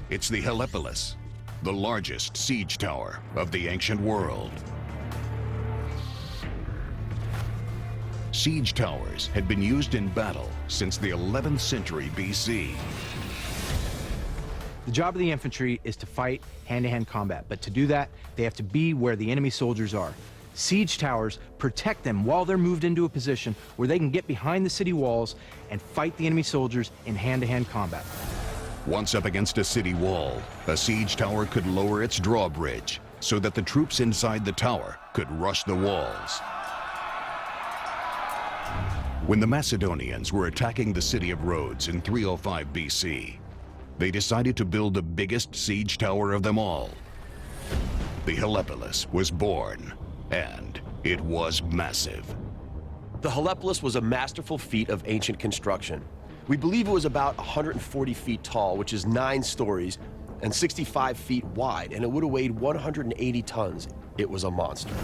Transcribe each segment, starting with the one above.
It's the Helepolis, the largest siege tower of the ancient world. Siege towers had been used in battle since the 11th century BC. The job of the infantry is to fight hand-to-hand combat, but to do that, they have to be where the enemy soldiers are. Siege towers protect them while they're moved into a position where they can get behind the city walls and fight the enemy soldiers in hand-to-hand combat. Once up against a city wall, a siege tower could lower its drawbridge so that the troops inside the tower could rush the walls. When the Macedonians were attacking the city of Rhodes in 305 BC, they decided to build the biggest siege tower of them all. The Helepolis was born, and it was massive. The Helepolis was a masterful feat of ancient construction. We believe it was about 140 feet tall, which is 9 stories, and 65 feet wide, and it would have weighed 180 tons. It was a monster.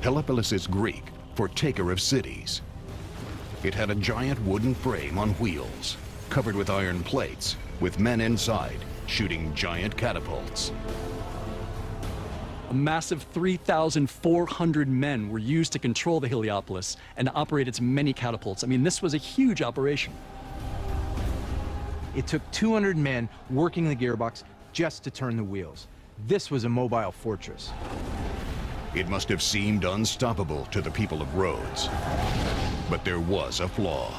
Helepolis is Greek for taker of cities. It had a giant wooden frame on wheels, covered with iron plates, with men inside shooting giant catapults. A massive 3,400 men were used to control the Heliopolis and to operate its many catapults. I mean, this was a huge operation. It took 200 men working the gearbox just to turn the wheels. This was a mobile fortress. It must have seemed unstoppable to the people of Rhodes. But there was a flaw.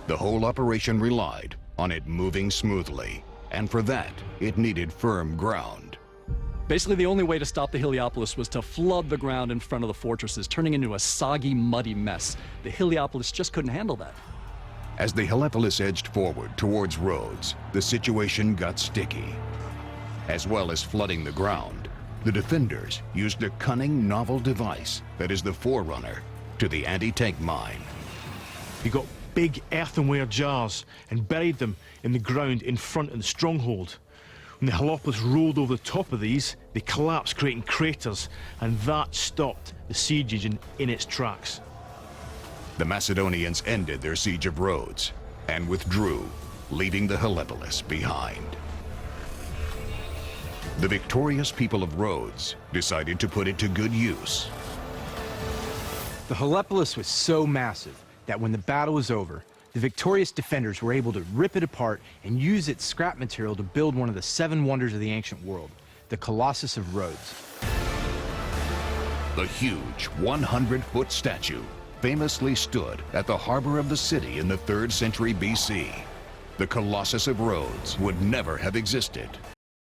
The whole operation relied on it moving smoothly, and for that, it needed firm ground. Basically, the only way to stop the Heliopolis was to flood the ground in front of the fortresses, turning into a soggy, muddy mess. The Heliopolis just couldn't handle that. As the Helepolis edged forward towards Rhodes, the situation got sticky. As well as flooding the ground, the defenders used a cunning, novel device that is the forerunner to the anti-tank mine. They got big earthenware jars and buried them in the ground in front of the stronghold. When the Helepolis rolled over the top of these, they collapsed, creating craters, and that stopped the siege engine in its tracks. The Macedonians ended their siege of Rhodes and withdrew, leaving the Helepolis behind. The victorious people of Rhodes decided to put it to good use. The Helepolis was so massive that when the battle was over, the victorious defenders were able to rip it apart and use its scrap material to build one of the 7 wonders of the ancient world, the Colossus of Rhodes. The huge 100-foot statue famously stood at the harbor of the city in the 3rd century BC. The Colossus of Rhodes would never have existed